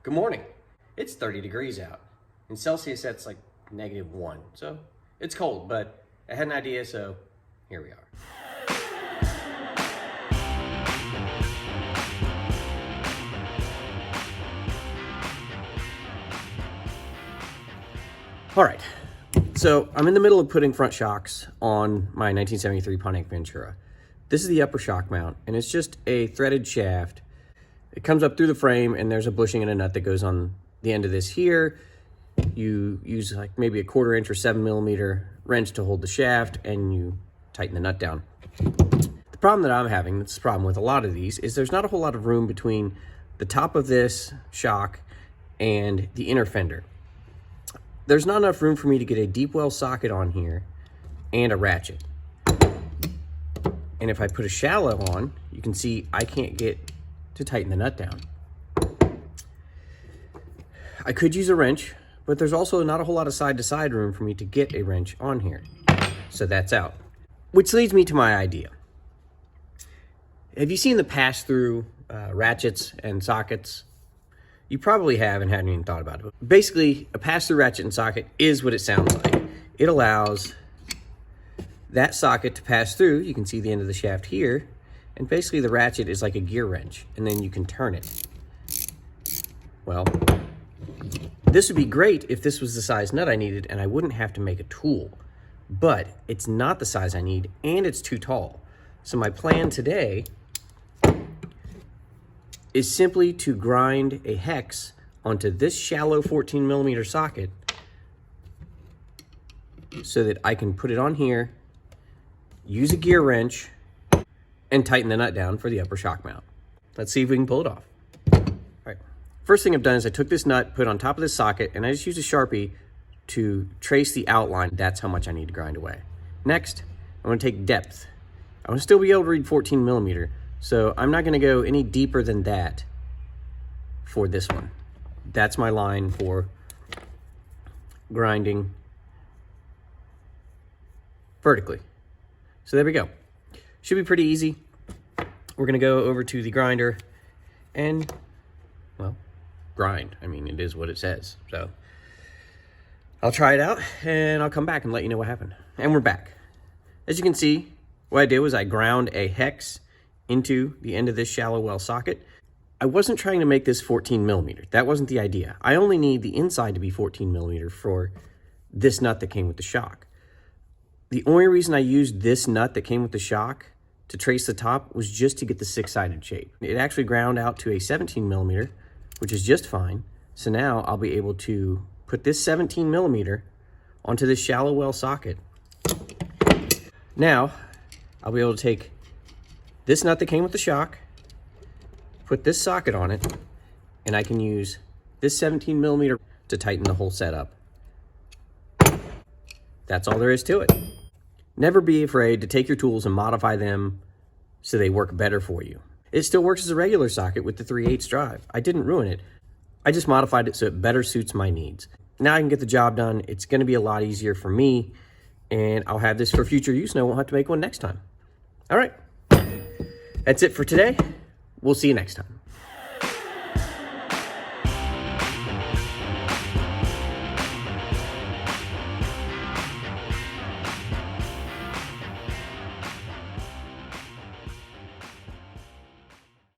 Good morning. It's 30 degrees out. In Celsius, that's like -1. So it's cold, but I had an idea, so here we are. All right, so I'm in the middle of putting front shocks on my 1973 Pontiac Ventura. This is the upper shock mount, and it's just a threaded shaft. It comes up through the frame, and there's a bushing and a nut that goes on the end of this here. You use like maybe a 1/4 inch or 7mm wrench to hold the shaft, and you tighten the nut down. The problem that I'm having, that's the problem with a lot of these, is there's not a whole lot of room between the top of this shock and the inner fender. There's not enough room for me to get a deep well socket on here and a ratchet. And if I put a shallow on, you can see I can't get to tighten the nut down. I could use a wrench, but there's also not a whole lot of side-to-side room for me to get a wrench on here. So that's out. Which leads me to my idea. Have you seen the pass-through ratchets and sockets? You probably have and hadn't even thought about it. Basically, a pass-through ratchet and socket is what it sounds like. It allows that socket to pass through. You can see the end of the shaft here. And basically the ratchet is like a gear wrench, and then you can turn it. Well, this would be great if this was the size nut I needed and I wouldn't have to make a tool. But it's not the size I need, and it's too tall. So my plan today is simply to grind a hex onto this shallow 14mm socket so that I can put it on here, use a gear wrench, and tighten the nut down for the upper shock mount. Let's see if we can pull it off. All right, first thing I've done is I took this nut, put it on top of this socket, and I just used a Sharpie to trace the outline. That's how much I need to grind away. Next, I'm gonna take depth. I wanna still be able to read 14mm, so I'm not gonna go any deeper than that for this one. That's my line for grinding vertically. So there we go. Should be pretty easy. We're gonna go over to the grinder and, well, grind. I mean, it is what it says. So I'll try it out and I'll come back and let you know what happened. And we're back. As you can see, what I did was I ground a hex into the end of this shallow well socket. I wasn't trying to make this 14mm. That wasn't the idea. I only need the inside to be 14mm for this nut that came with the shock. The only reason I used this nut that came with the shock to trace the top was just to get the 6-sided shape. It actually ground out to a 17mm, which is just fine. So now I'll be able to put this 17mm onto this shallow well socket. Now, I'll be able to take this nut that came with the shock, put this socket on it, and I can use this 17mm to tighten the whole setup. That's all there is to it. Never be afraid to take your tools and modify them so they work better for you. It still works as a regular socket with the 3/8 drive. I didn't ruin it. I just modified it so it better suits my needs. Now I can get the job done. It's gonna be a lot easier for me, and I'll have this for future use and I won't have to make one next time. All right, that's it for today. We'll see you next time.